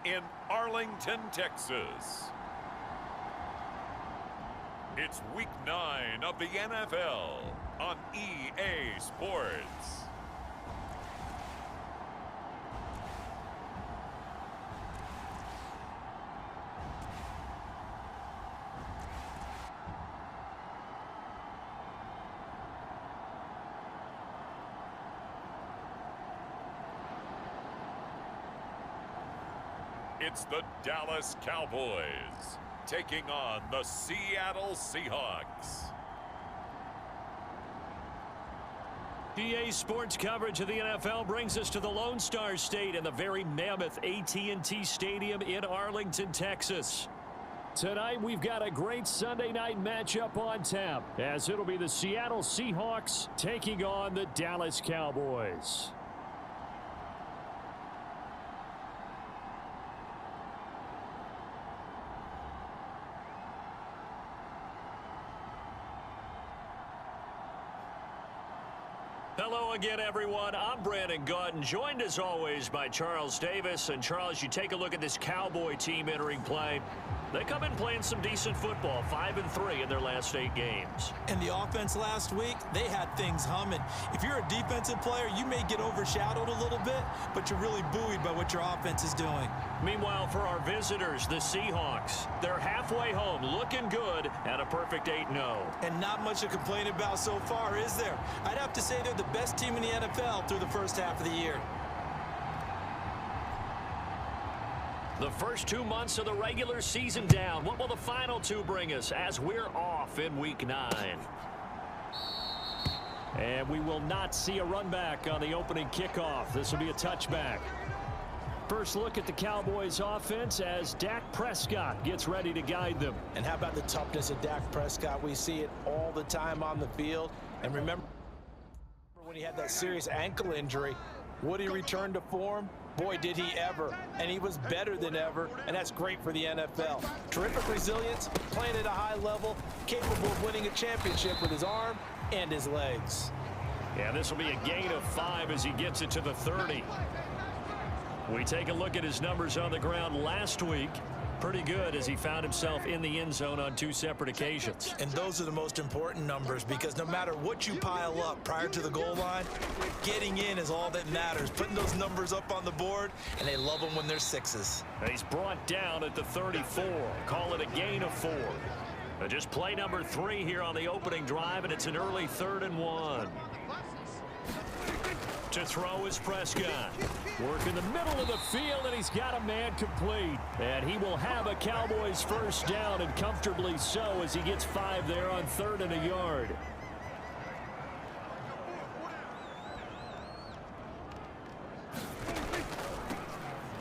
in Arlington, Texas. It's Week 9 of the NFL on EA Sports. It's the Dallas Cowboys taking on the Seattle Seahawks. EA Sports coverage of the NFL brings us to the Lone Star State and the very mammoth AT&T Stadium in Arlington, Texas. Tonight, we've got a great Sunday night matchup on tap, as it'll be the Seattle Seahawks taking on the Dallas Cowboys. Hello again, everyone. I'm Brandon Gautin, joined as always by Charles Davis. And Charles, you take a look at this Cowboy team entering play. They come in playing some decent football, 5-3 in their last 8 games. And the offense last week, they had things humming. If you're a defensive player, you may get overshadowed a little bit, but you're really buoyed by what your offense is doing. Meanwhile, for our visitors, the Seahawks, they're halfway home, looking good, at a perfect 8-0. And not much to complain about so far, is there? I'd have to say they're the best team in the NFL through the first half of the year. The first 2 months of the regular season down. What will the final 2 bring us as we're off in Week 9? And we will not see a run back on the opening kickoff. This will be a touchback. First look at the Cowboys offense as Dak Prescott gets ready to guide them. And how about the toughness of Dak Prescott? We see it all the time on the field. And remember when he had that serious ankle injury, would he return to form? Boy, did he ever. And he was better than ever, and that's great for the NFL. Terrific resilience, playing at a high level, capable of winning a championship with his arm and his legs. Yeah, this will be a gain of 5 as he gets it to the 30. We take a look at his numbers on the ground last week. Pretty good as he found himself in the end zone on 2 separate occasions. And those are the most important numbers because no matter what you pile up prior to the goal line, getting in is all that matters. Putting those numbers up on the board, and they love them when they're 6s. He's brought down at the 34. Call it a gain of 4. Just play number 3 here on the opening drive, and it's an early 3rd and 1. To throw is Prescott. Work in the middle of the field, and he's got a man complete. And he will have a Cowboys first down, and comfortably so, as he gets 5 there on 3rd and a yard.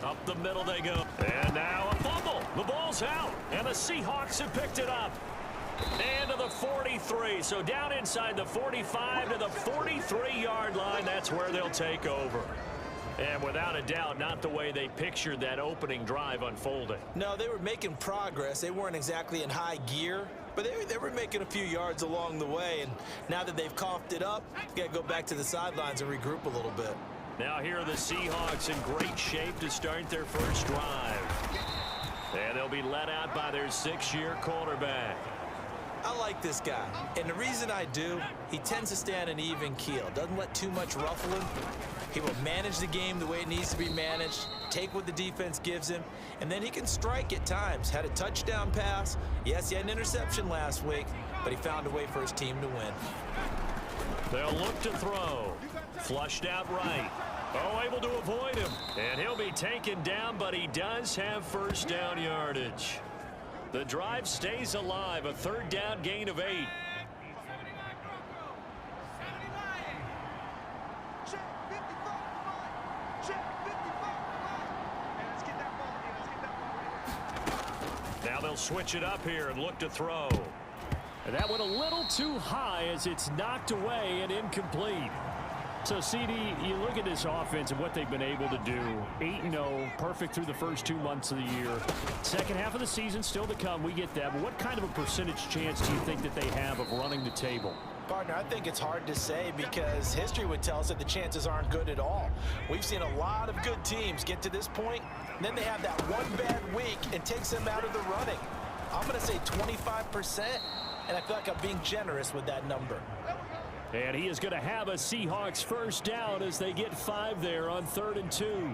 Up the middle they go. And now a fumble. The ball's out, and the Seahawks have picked it up. And to the 43, so down inside the 45 to the 43-yard line. That's where they'll take over. And without a doubt, not the way they pictured that opening drive unfolding. No, they were making progress. They weren't exactly in high gear, but they were making a few yards along the way. And now that they've coughed it up, got to go back to the sidelines and regroup a little bit. Now here are the Seahawks in great shape to start their first drive. And they'll be led out by their 6-year quarterback. I like this guy, and the reason I do, he tends to stay on an even keel. Doesn't let too much ruffle him. He will manage the game the way it needs to be managed, take what the defense gives him, and then he can strike at times. Had a touchdown pass. Yes, he had an interception last week, but he found a way for his team to win. They'll look to throw. Flushed out right. Oh, able to avoid him. And he'll be taken down, but he does have first down yardage. The drive stays alive, a 3rd down gain of 8. Now they'll switch it up here and look to throw. And that went a little too high as it's knocked away and incomplete. So, CD, you look at this offense and what they've been able to do. 8-0, perfect through the first 2 months of the year. Second half of the season still to come. We get that. But what kind of a percentage chance do you think that they have of running the table? Partner, I think it's hard to say because history would tell us that the chances aren't good at all. We've seen a lot of good teams get to this point, and then they have that one bad week and takes them out of the running. I'm going to say 25%, and I feel like I'm being generous with that number. And he is going to have a Seahawks first down as they get 5 there on 3rd and 2.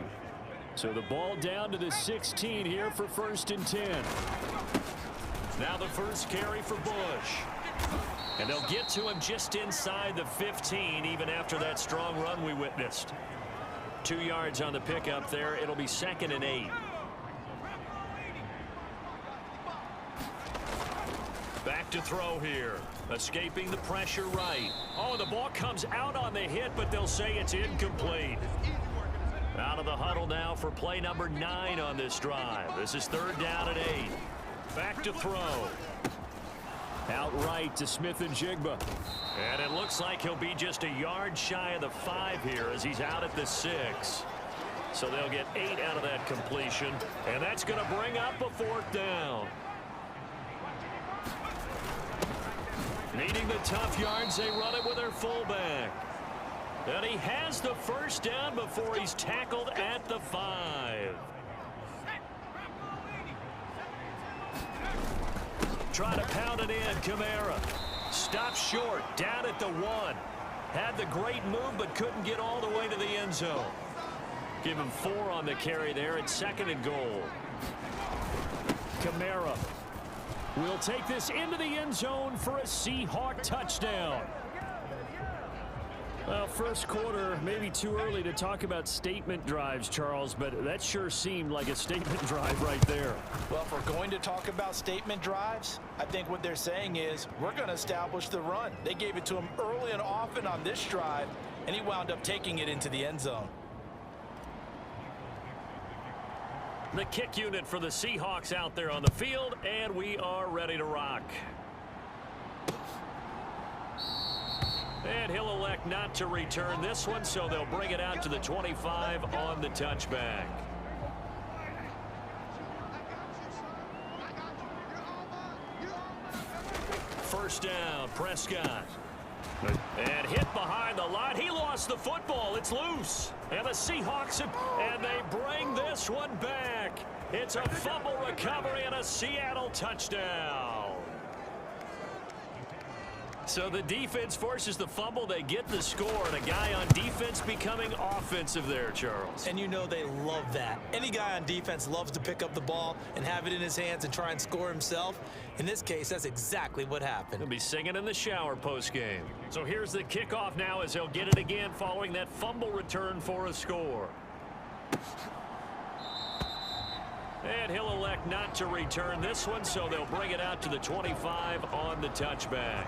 So the ball down to the 16 here for 1st and 10. Now the first carry for Bush. And they'll get to him just inside the 15 even after that strong run we witnessed. 2 yards on the pickup there. It'll be 2nd and 8. Back to throw here. Escaping the pressure right. Oh, the ball comes out on the hit, but they'll say it's incomplete. Out of the huddle now for play number 9 on this drive. This is 3rd down and 8. Back to throw. Outright to Smith and Jigba. And it looks like he'll be just a yard shy of the 5 here as he's out at the 6. So they'll get 8 out of that completion. And that's going to bring up a 4th down. Needing the tough yards, they run it with their fullback. And he has the first down before he's tackled at the 5. Try to pound it in, Kamara. Stops short, down at the 1. Had the great move, but couldn't get all the way to the end zone. Give him 4 on the carry there at 2nd and goal. Kamara will take this into the end zone for a Seahawk touchdown. Well, first quarter, maybe too early to talk about statement drives, Charles, but that sure seemed like a statement drive right there. Well, if we're going to talk about statement drives, I think what they're saying is we're going to establish the run. They gave it to him early and often on this drive, and he wound up taking it into the end zone. The kick unit for the Seahawks out there on the field, and we are ready to rock. And he'll elect not to return this one, so they'll bring it out to the 25 on the touchback. First down, Prescott. And hit behind the line. He lost the football. It's loose. And the Seahawks, and they bring this one back. It's a fumble recovery and a Seattle touchdown. So the defense forces the fumble. They get the score, and a guy on defense becoming offensive there, Charles. And you know they love that. Any guy on defense loves to pick up the ball and have it in his hands and try and score himself. In this case, that's exactly what happened. He'll be singing in the shower post-game. So here's the kickoff now as he'll get it again following that fumble return for a score. And he'll elect not to return this one, so they'll bring it out to the 25 on the touchback.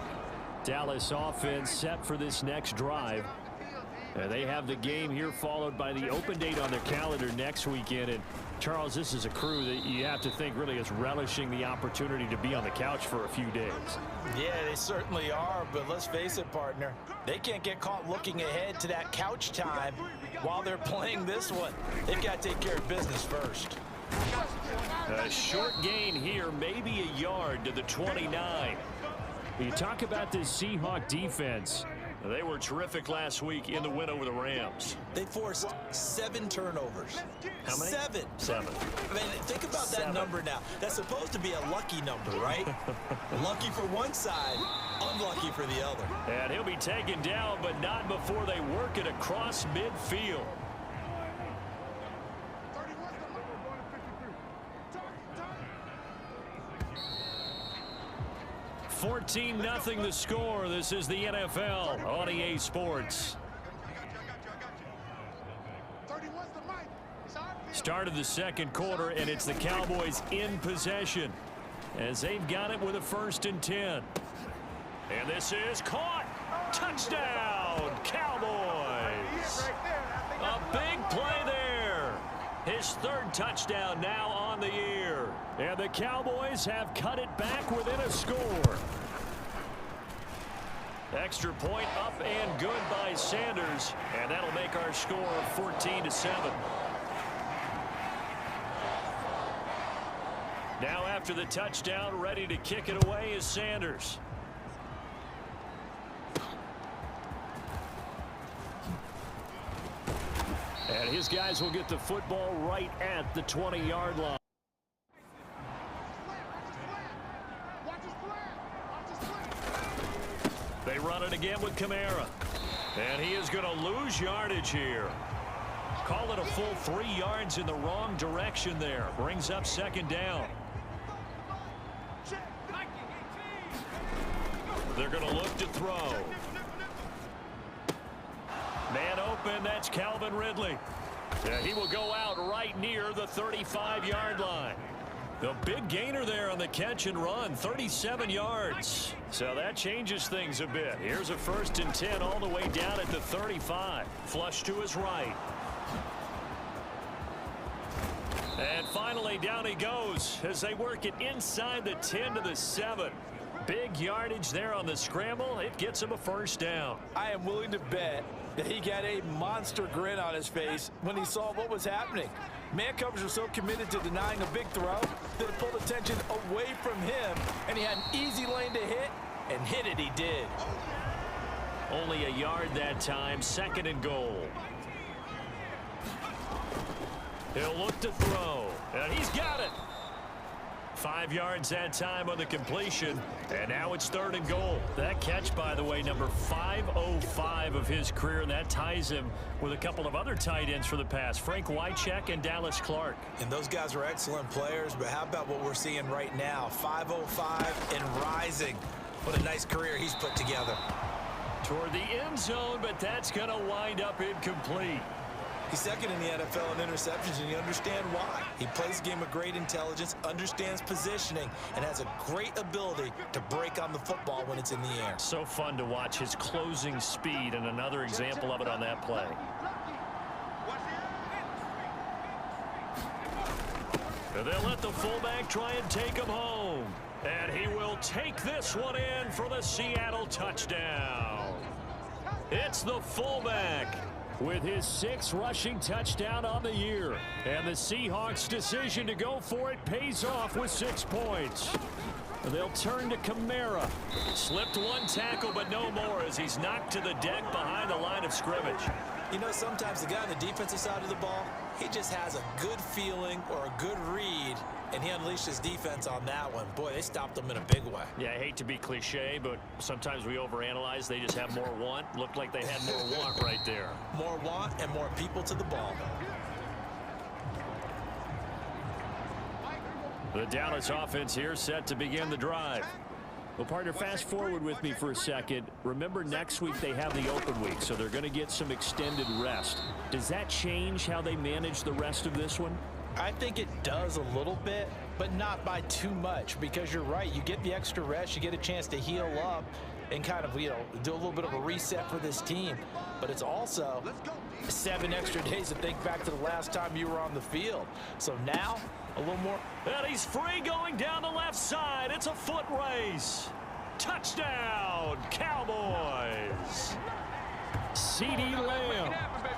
Dallas offense set for this next drive. They have the game here followed by the open date on their calendar next weekend. And Charles, this is a crew that you have to think really is relishing the opportunity to be on the couch for a few days. Yeah, they certainly are, but let's face it, partner. They can't get caught looking ahead to that couch time while they're playing this one. They've got to take care of business first. A short gain here, maybe a yard to the 29. You talk about this Seahawk defense. They were terrific last week in the win over the Rams. They forced 7 turnovers. How many? 7. 7. I mean, think about that number now. That's supposed to be a lucky number, right? Lucky for one side, unlucky for the other. And he'll be taken down, but not before they work it across midfield. 14-0 the score. This is the NFL on EA Sports. Start of the second quarter, and it's the Cowboys in possession as they've got it with a 1st and 10. And this is caught. Touchdown, Cowboys. A big play there. His 3rd touchdown now on the year. And the Cowboys have cut it back within a score. Extra point up and good by Sanders. And that'll make our score 14-7. Now after the touchdown, ready to kick it away is Sanders. And his guys will get the football right at the 20-yard line. They run it again with Kamara. And he is going to lose yardage here. Call it a full 3 yards in the wrong direction there. Brings up second down. They're going to look to throw. Man open, that's Calvin Ridley. And he will go out right near the 35-yard line. The big gainer there on the catch and run, 37 yards. So that changes things a bit. Here's a 1st and 10 all the way down at the 35. Flush to his right. And finally down he goes as they work it inside the 10 to the 7. Big yardage there on the scramble. It gets him a 1st down. I am willing to bet that he got a monster grin on his face when he saw what was happening. Man coverage was so committed to denying a big throw that it pulled attention away from him, and he had an easy lane to hit, and hit it he did. Only a yard that time, 2nd and goal. He'll look to throw, and he's got it. 5 yards that time on the completion, and now it's 3rd and goal. That catch, by the way, number 505 of his career, and that ties him with a couple of other tight ends for the past, Frank Wycheck and Dallas Clark. And those guys are excellent players, but how about what we're seeing right now? 505 and rising. What a nice career he's put together. Toward the end zone, but that's going to wind up incomplete. He's 2nd in the NFL in interceptions, and you understand why. He plays a game of great intelligence, understands positioning, and has a great ability to break on the football when it's in the air. So fun to watch his closing speed, and another example of it on that play. And they'll let the fullback try and take him home. And he will take this one in for the Seattle touchdown. It's the fullback with his 6th rushing touchdown on the year. And the Seahawks' decision to go for it pays off with 6 points. They'll turn to Kamara. Slipped one tackle, but no more as he's knocked to the deck behind the line of scrimmage. You know, sometimes the guy on the defensive side of the ball, he just has a good feeling or a good read, and he unleashed his defense on that one. Boy, they stopped him in a big way. Yeah, I hate to be cliche, but sometimes we overanalyze. They just have more want. Looked like they had more want right there. More want and more people to the ball. The Dallas offense here set to begin the drive. Well, partner, fast forward with me for a second. Remember, next week they have the open week, so they're going to get some extended rest. Does that change how they manage the rest of this one? I think it does a little bit, but not by too much, because you're right. You get the extra rest, you get a chance to heal up and kind of, you know, do a little bit of a reset for this team. But it's also 7 extra days to think back to the last time you were on the field. So now, a little more. And he's free going down the left side. It's a foot race. Touchdown, Cowboys. CeeDee Lamb,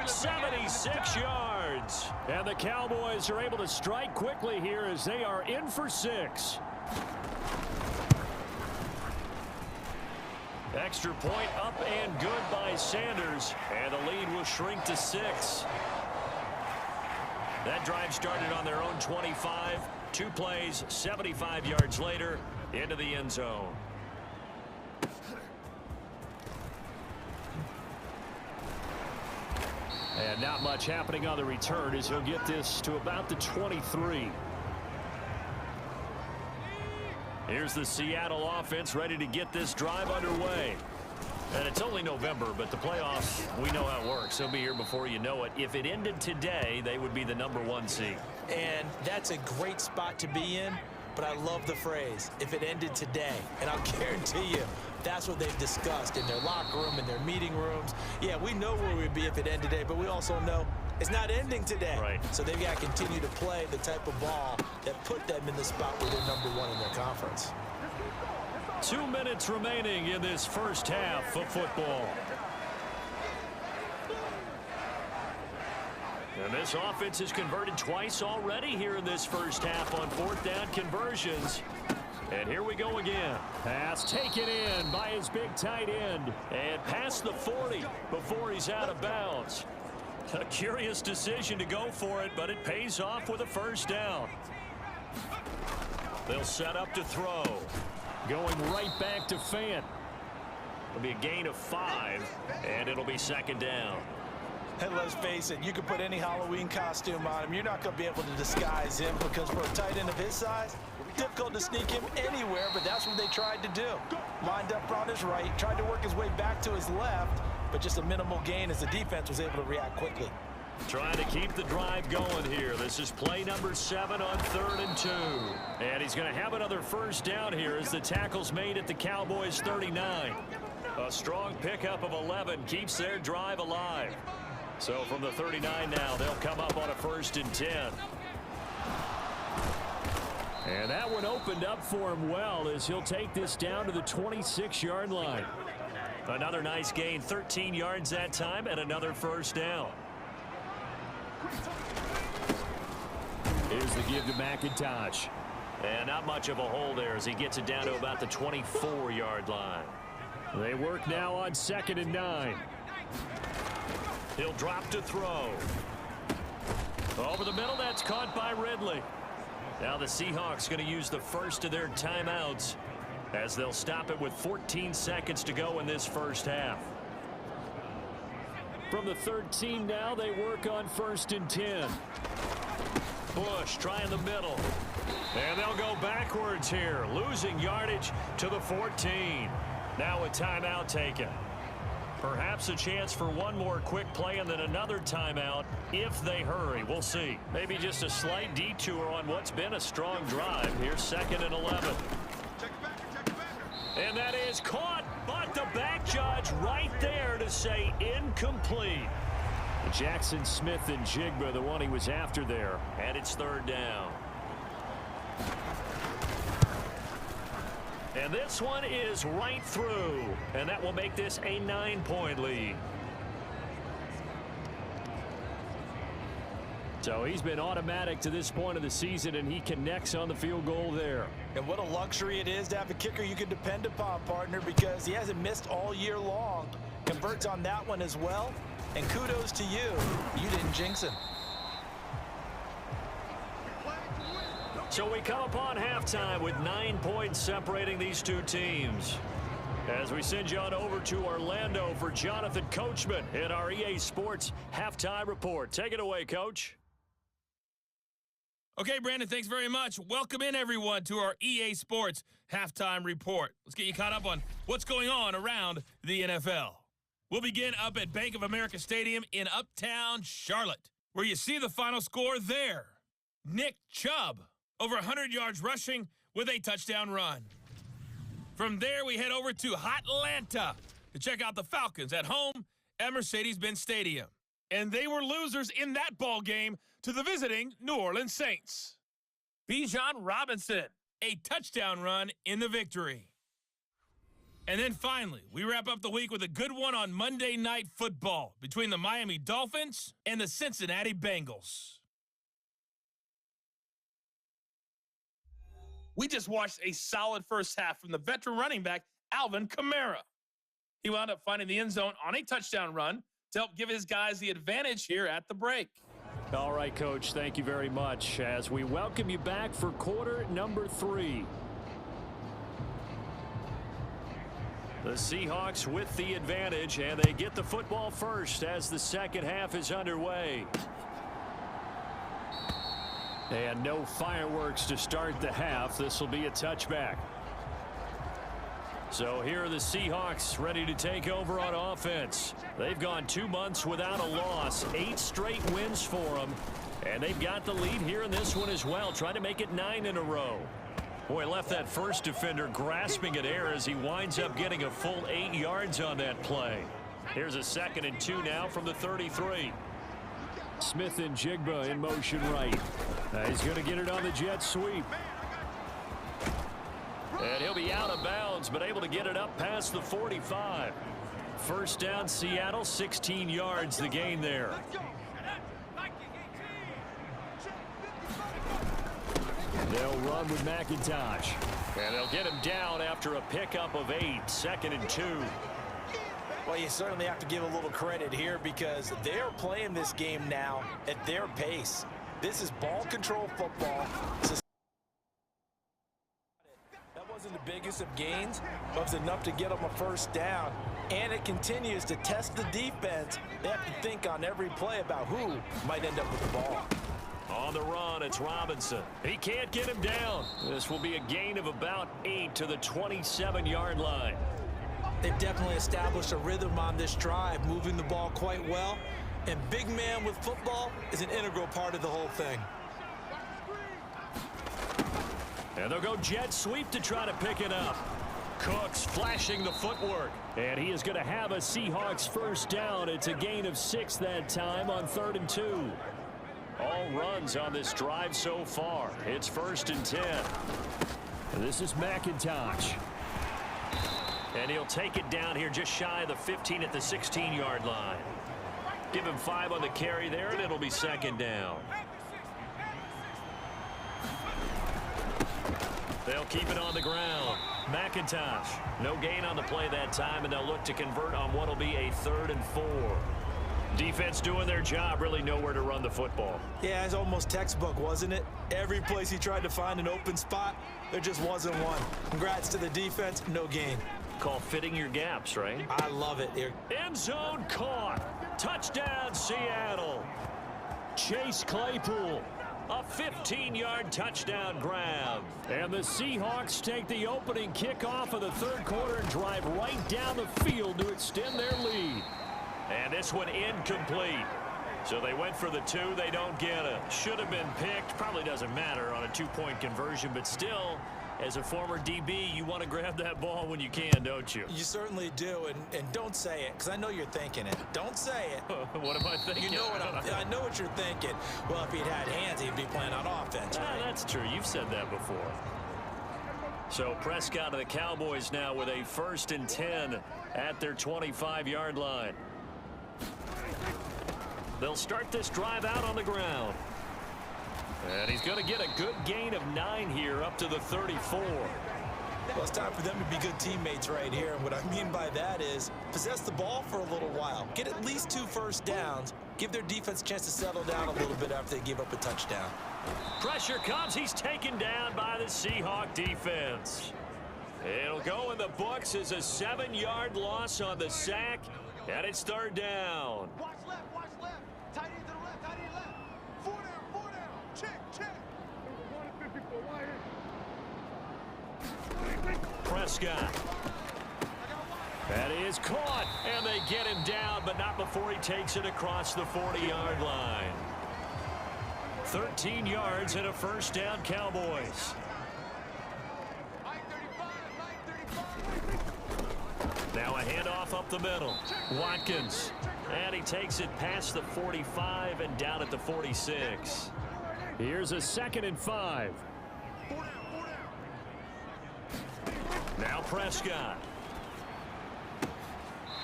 76 yards. And the Cowboys are able to strike quickly here as they are in for 6. Extra point up and good by Sanders. And the lead will shrink to 6. That drive started on their own 25. 2 plays, 75 yards later, into the end zone. And not much happening on the return as he'll get this to about the 23. Here's the Seattle offense ready to get this drive underway. And it's only November, but the playoffs, we know how it works. They'll be here before you know it. If it ended today, they would be the #1 seed. And that's a great spot to be in, but I love the phrase, if it ended today. And I'll guarantee you, that's what they've discussed in their locker room, in their meeting rooms. Yeah, we know where we'd be if it ended today, but we also know it's not ending today. Right. So they've got to continue to play the type of ball that put them in the spot where they're #1 in their conference. 2 minutes remaining in this first half of football. And this offense has converted twice already here in this first half on 4th down conversions. And here we go again. Pass taken in by his big tight end. And past the 40 before he's out of bounds. A curious decision to go for it, but it pays off with a first down. They'll set up to throw. Going right back to Fant. It'll be a gain of 5, and it'll be second down. Hey, let's face it, you can put any Halloween costume on him. You're not going to be able to disguise him because for a tight end of his size, difficult to sneak him anywhere, but that's what they tried to do. Lined up on his right, tried to work his way back to his left, but just a minimal gain as the defense was able to react quickly. Trying to keep the drive going here. This is play number 7 on 3rd and 2. And he's going to have another first down here as the tackle's made at the Cowboys 39. A strong pickup of 11 keeps their drive alive. So from the 39 now, they'll come up on a 1st and 10. And that one opened up for him well as he'll take this down to the 26-yard line. Another nice gain, 13 yards that time, and another first down. Here's the give to McIntosh. And not much of a hole there as he gets it down to about the 24-yard line. They work now on 2nd and 9. He'll drop to throw. Over the middle, that's caught by Ridley. Now the Seahawks going to use the first of their timeouts as they'll stop it with 14 seconds to go in this first half. From the 13 now, they work on 1st and 10. Bush trying the middle. And they'll go backwards here, losing yardage to the 14. Now a timeout taken. Perhaps a chance for one more quick play and then another timeout if they hurry. We'll see. Maybe just a slight detour on what's been a strong drive. Here's 2nd and 11. And that is caught, but the back judge right there to say incomplete. Jackson Smith and Jigba, the one he was after there, and it's 3rd down. And this one is right through, and that will make this a 9-point lead. So he's been automatic to this point of the season, and he connects on the field goal there. And what a luxury it is to have a kicker you can depend upon, partner, because he hasn't missed all year long. Converts on that one as well, and kudos to you. You didn't jinx him. So we come upon halftime with 9 points separating these two teams. As we send you on over to Orlando for Jonathan Coachman in our EA Sports Halftime Report. Take it away, Coach. Okay, Brandon, thanks very much. Welcome in, everyone, to our EA Sports Halftime Report. Let's get you caught up on what's going on around the NFL. We'll begin up at Bank of America Stadium in Uptown Charlotte, where you see the final score there. Nick Chubb, over 100 yards rushing with a touchdown run. From there, we head over to Hotlanta to check out the Falcons at home at Mercedes-Benz Stadium. And they were losers in that ball game to the visiting New Orleans Saints. Bijan Robinson, a touchdown run in the victory. And then finally, we wrap up the week with a good one on Monday Night Football between the Miami Dolphins and the Cincinnati Bengals. We just watched a solid first half from the veteran running back, Alvin Kamara. He wound up finding the end zone on a touchdown run to help give his guys the advantage here at the break. All right, Coach, thank you very much as we welcome you back for quarter number 3. The Seahawks with the advantage, and they get the football first as the second half is underway. And no fireworks to start the half. This will be a touchback. So here are the Seahawks ready to take over on offense. They've gone 2 months without a loss, 8 straight wins for them. And they've got the lead here in this one as well, trying to make it 9 in a row. Boy, left that first defender grasping at air as he winds up getting a full 8 yards on that play. Here's a 2nd and 2 now from the 33. Smith and Jigba in motion right. He's going to get it on the jet sweep. And he'll be out of bounds, but able to get it up past the 45. First down, Seattle, 16 yards the gain there. They'll run with McIntosh. And they'll get him down after a pickup of 8. 2nd and 2. Well, you certainly have to give a little credit here because they're playing this game now at their pace. This is ball control football. That wasn't the biggest of gains, but it was enough to get them a first down. And it continues to test the defense. They have to think on every play about who might end up with the ball. On the run, it's Robinson. He can't get him down. This will be a gain of about 8 to the 27-yard line. They've definitely established a rhythm on this drive, moving the ball quite well. And big man with football is an integral part of the whole thing. And they'll go jet sweep to try to pick it up. Cooks flashing the footwork. And he is going to have a Seahawks first down. It's a gain of 6 that time on 3rd and 2. All runs on this drive so far. It's 1st and 10. And this is McIntosh. And he'll take it down here just shy of the 15 at the 16-yard line. Give him 5 on the carry there, and it'll be 2nd down. They'll keep it on the ground. McIntosh, no gain on the play that time, and they'll look to convert on what will be a 3rd and 4. Defense doing their job, really nowhere to run the football. Yeah, it's almost textbook, wasn't it? Every place he tried to find an open spot, there just wasn't one. Congrats to the defense, no gain. Call fitting your gaps, right? I love it. End zone caught. Touchdown, Seattle. Chase Claypool. A 15-yard touchdown grab. And the Seahawks take the opening kickoff of the 3rd quarter and drive right down the field to extend their lead. And this one incomplete. So they went for the 2. They don't get it. Should have been picked. Probably doesn't matter on a 2-point conversion, but still, as a former DB, you want to grab that ball when you can, don't you? You certainly do, and don't say it, because I know you're thinking it. Don't say it. What am I thinking? You know what I know what you're thinking. Well, if he'd had hands, he'd be playing on offense. Right? That's true. You've said that before. So Prescott of the Cowboys now with a 1st and 10 at their 25-yard line. They'll start this drive out on the ground. And he's going to get a good gain of 9 here up to the 34. Well, it's time for them to be good teammates right here. And what I mean by that is possess the ball for a little while. Get at least 2 first downs. Give their defense a chance to settle down a little bit after they give up a touchdown. Pressure comes. He's taken down by the Seahawk defense. It'll go in the books as a 7-yard loss on the sack. And it's 3rd down. Watch left. Tight end to the left, tight end left. 4 down. Check. Prescott. That is caught, and they get him down, but not before he takes it across the 40-yard line. 13 yards and a first down, Cowboys. Now a handoff up the middle. Watkins. And he takes it past the 45 and down at the 46. Here's a 2nd and 5. Now Prescott.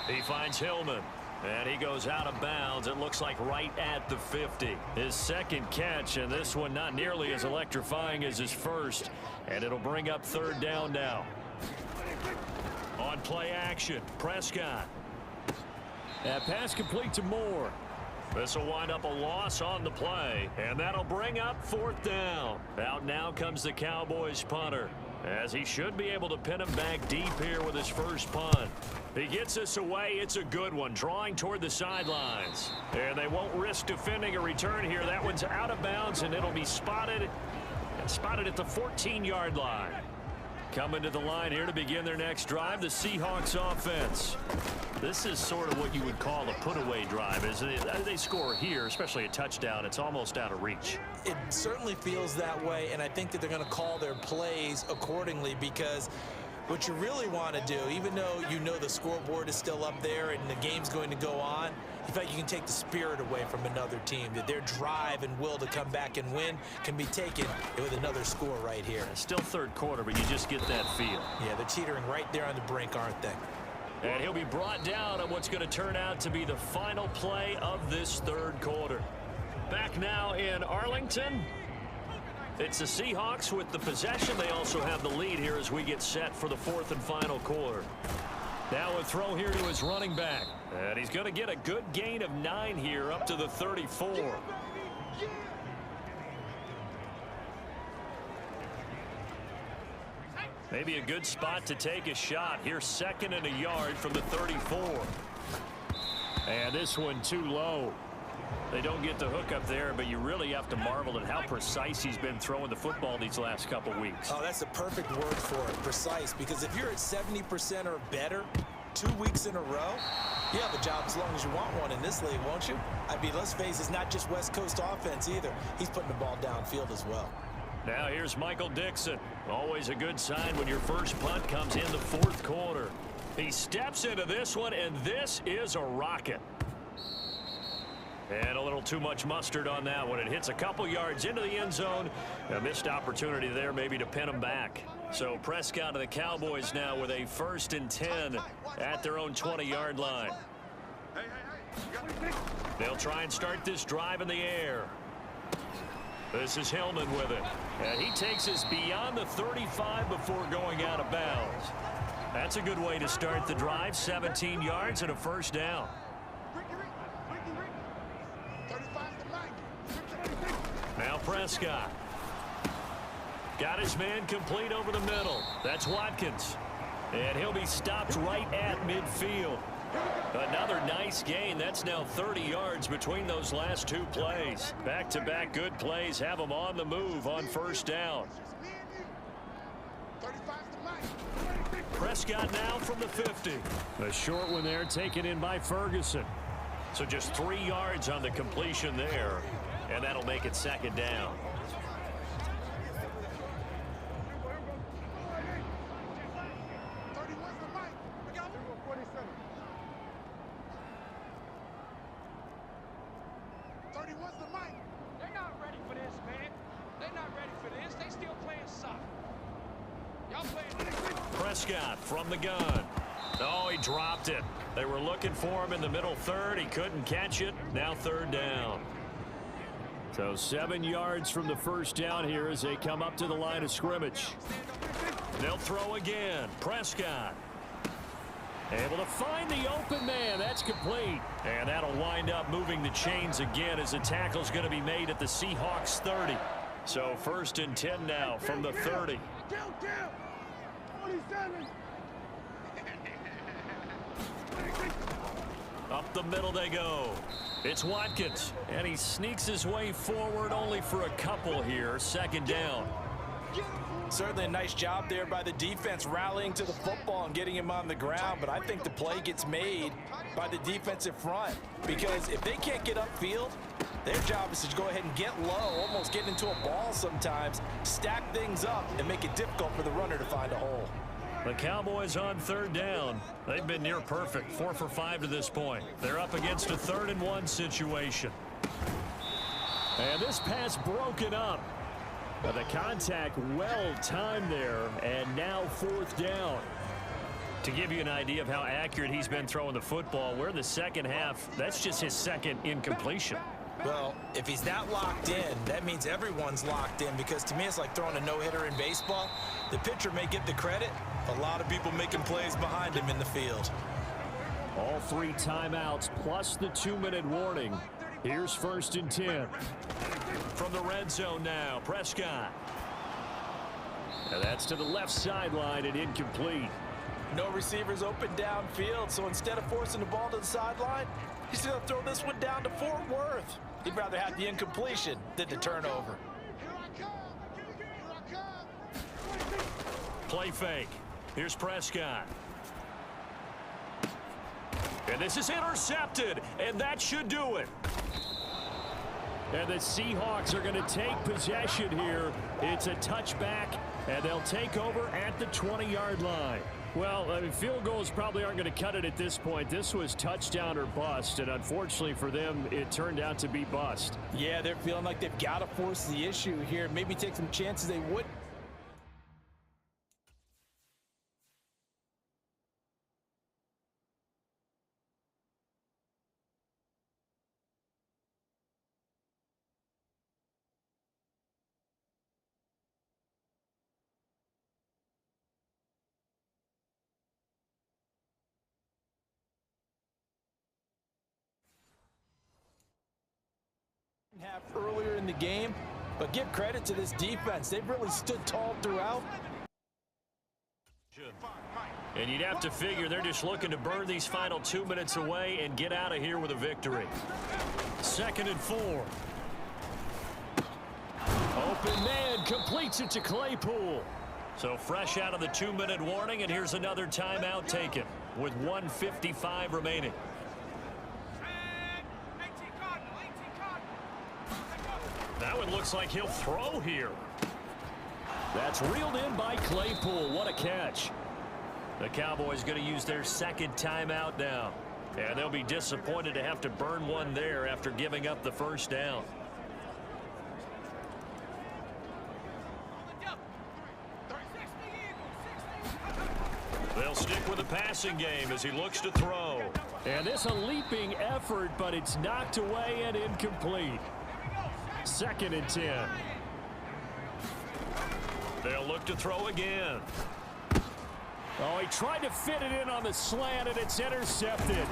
He finds Hillman. And he goes out of bounds. It looks like right at the 50. His 2nd catch, and this one not nearly as electrifying as his first. And it'll bring up 3rd down now. On play action, Prescott. That pass complete to Moore. This will wind up a loss on the play, and that'll bring up 4th down. Out now comes the Cowboys punter, as he should be able to pin him back deep here with his first punt. He gets this away. It's a good one, drawing toward the sidelines. And they won't risk defending a return here. That one's out of bounds, and it'll be spotted at the 14-yard line. Coming to the line here to begin their next drive, the Seahawks offense. This is sort of what you would call a put-away drive, isn't it? They score here, especially a touchdown. It's almost out of reach. It certainly feels that way, and I think that they're going to call their plays accordingly because what you really want to do, even though you know the scoreboard is still up there and the game's going to go on, in fact, you can take the spirit away from another team, that their drive and will to come back and win can be taken with another score right here. Still 3rd quarter, but you just get that feel. Yeah, they're teetering right there on the brink, aren't they? And he'll be brought down on what's going to turn out to be the final play of this 3rd quarter. Back now in Arlington. It's the Seahawks with the possession. They also have the lead here as we get set for the 4th and final quarter. Now a throw here to his running back. And he's going to get a good gain of 9 here up to the 34. Maybe a good spot to take a shot. Here's 2nd and a yard from the 34. And this one too low. They don't get the hook up there, but you really have to marvel at how precise he's been throwing the football these last couple weeks. Oh, that's the perfect word for it, precise. Because if you're at 70% or better 2 weeks in a row, you have a job as long as you want one in this league, won't you? I mean, let's face it, it's not just West Coast offense either. He's putting the ball downfield as well. Now here's Michael Dixon. Always a good sign when your first punt comes in the 4th quarter. He steps into this one, and this is a rocket. And a little too much mustard on that one. It hits a couple yards into the end zone. A missed opportunity there maybe to pin him back. So Prescott of the Cowboys now with a 1st and 10 at their own 20-yard line. They'll try and start this drive in the air. This is Hillman with it. And he takes us beyond the 35 before going out of bounds. That's a good way to start the drive. 17 yards and a 1st down. Now Prescott. Got his man complete over the middle. That's Watkins. And he'll be stopped right at midfield. Another nice gain. That's now 30 yards between those last 2 plays. Back-to-back good plays have them on the move on 1st down. Prescott now from the 50. A short one there taken in by Ferguson. So just 3 yards on the completion there. And that'll make it 2nd down. They're not ready for this, man. They're not ready for this. They still playing soft. Y'all playing. Prescott from the gun. Oh, he dropped it. They were looking for him in the middle 3rd. He couldn't catch it. Now 3rd down. So 7 yards from the 1st down here as they come up to the line of scrimmage. They'll throw again. Prescott. Able to find the open man. That's complete. And that'll wind up moving the chains again as the tackle's going to be made at the Seahawks 30. So 1st and 10 now from the 30. Up the middle they go. It's Watkins. And he sneaks his way forward only for a couple here. 2nd down. Certainly a nice job there by the defense rallying to the football and getting him on the ground, but I think the play gets made by the defensive front because if they can't get upfield, their job is to go ahead and get low, almost get into a ball sometimes, stack things up, and make it difficult for the runner to find a hole. The Cowboys on 3rd down. They've been near perfect, 4 for 5 to this point. They're up against a 3rd and 1 situation. And this pass broken up. But the contact well timed there, and now 4th down. To give you an idea of how accurate he's been throwing the football, we're in the 2nd half. That's just his 2nd incompletion. Well, if he's that locked in, that means everyone's locked in because to me it's like throwing a no-hitter in baseball. The pitcher may get the credit, a lot of people making plays behind him in the field. All 3 timeouts plus the 2-minute warning. Here's 1st and 10. From the red zone now, Prescott. And that's to the left sideline and incomplete. No receivers open downfield, so instead of forcing the ball to the sideline, he's going to throw this one down to Fort Worth. He'd rather have the incompletion than the turnover. Play fake. Here's Prescott. And this is intercepted, and that should do it. And the Seahawks are going to take possession here. It's a touchback, and they'll take over at the 20-yard line. Well, I mean, field goals probably aren't going to cut it at this point. This was touchdown or bust, and unfortunately for them, it turned out to be bust. Yeah, they're feeling like they've got to force the issue here. Maybe take some chances they wouldn't. half earlier in the game, but give credit to this defense. They've really stood tall throughout. And you'd have to figure they're just looking to burn these final 2 minutes away and get out of here with a victory. 2nd and 4. Open man completes it to Claypool. So fresh out of the 2-minute warning, and here's another timeout taken with 1:55 remaining. Now it looks like he'll throw here. That's reeled in by Claypool. What a catch. The Cowboys going to use their 2nd timeout now. And they'll be disappointed to have to burn one there after giving up the 1st down. They'll stick with the passing game as he looks to throw. And this a leaping effort, but it's knocked away and incomplete. 2nd and 10. They'll look to throw again. Oh, he tried to fit it in on the slant, and it's intercepted.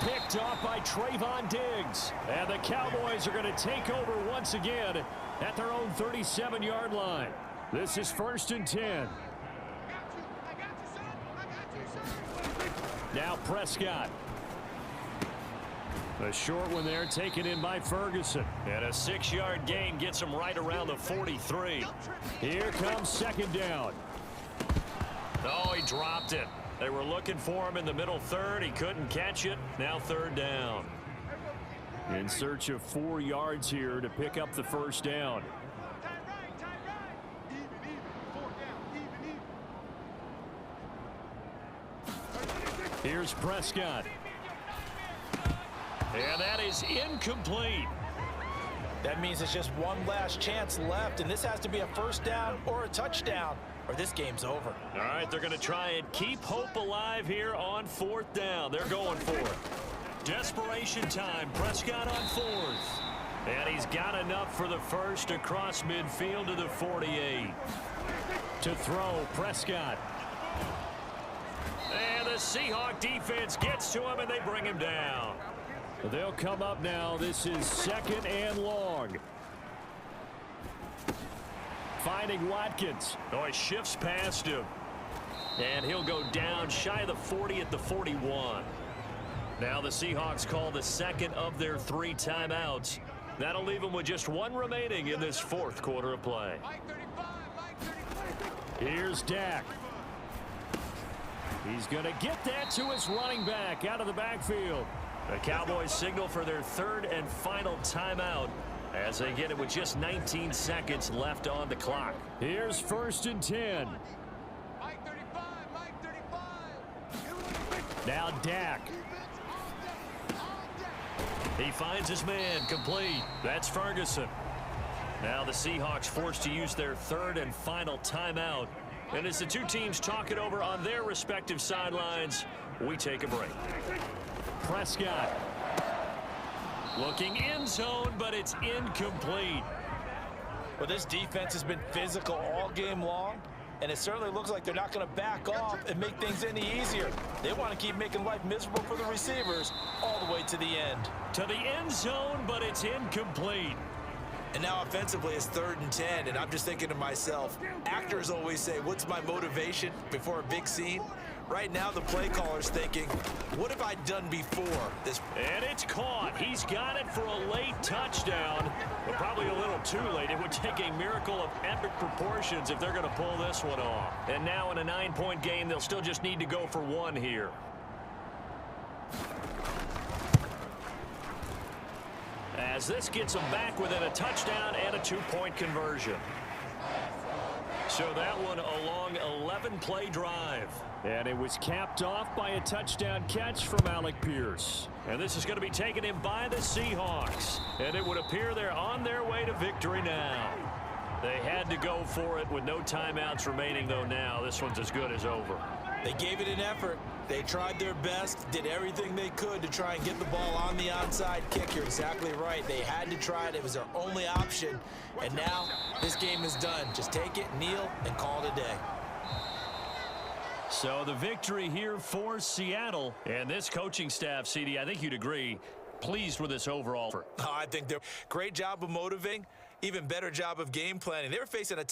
Picked off by Trayvon Diggs. And the Cowboys are going to take over once again at their own 37-yard line. This is 1st and 10. Now Prescott. A short one there taken in by Ferguson. And a 6-yard gain gets him right around the 43. Here comes 2nd down. Oh, he dropped it. They were looking for him in the middle 3rd. He couldn't catch it. Now 3rd down. In search of 4 yards here to pick up the 1st down. Here's Prescott. And that is incomplete. That means it's just one last chance left, and this has to be a 1st down or a touchdown, or this game's over. All right, they're going to try and keep hope alive here on 4th down. They're going for it. Desperation time. Prescott on 4th. And he's got enough for the 1st across midfield to the 48. To throw, Prescott. And the Seahawk defense gets to him, and they bring him down. They'll come up now. This is 2nd and long. Finding Watkins. Oh, he shifts past him. And he'll go down shy of the 40 at the 41. Now the Seahawks call the 2nd of their 3 timeouts. That'll leave them with just 1 remaining in this 4th quarter of play. Here's Dak. He's going to get that to his running back out of the backfield. The Cowboys signal for their 3rd and final timeout as they get it with just 19 seconds left on the clock. Here's 1st and 10. Now Dak. He finds his man complete. That's Ferguson. Now the Seahawks forced to use their 3rd and final timeout. And as the 2 teams talk it over on their respective sidelines, we take a break. Prescott. Looking end zone, but it's incomplete. Well, this defense has been physical all game long, and it certainly looks like they're not going to back off and make things any easier. They want to keep making life miserable for the receivers all the way to the end. To the end zone, but it's incomplete. And now offensively it's 3rd and 10, and I'm just thinking to myself, actors always say, what's my motivation before a big scene? Right now the play caller's thinking, what have I done before this? And it's caught. He's got it for a late touchdown, but probably a little too late. It would take a miracle of epic proportions if they're going to pull this one off. And now in a 9-point game, they'll still just need to go for 1 here. As this gets them back within a touchdown and a 2-point conversion. So that one a long 11-play drive. And it was capped off by a touchdown catch from Alec Pierce. And this is going to be taken in by the Seahawks. And it would appear they're on their way to victory now. They had to go for it with no timeouts remaining, though now this one's as good as over. They gave it an effort. They tried their best, did everything they could to try and get the ball on the onside kick. You're exactly right. They had to try it. It was their only option. And now this game is done. Just take it, kneel, and call it a day. So the victory here for Seattle. And this coaching staff, CD, I think you'd agree, pleased with this overall effort. I think they're great job of motivating, even better job of game planning. They were facing a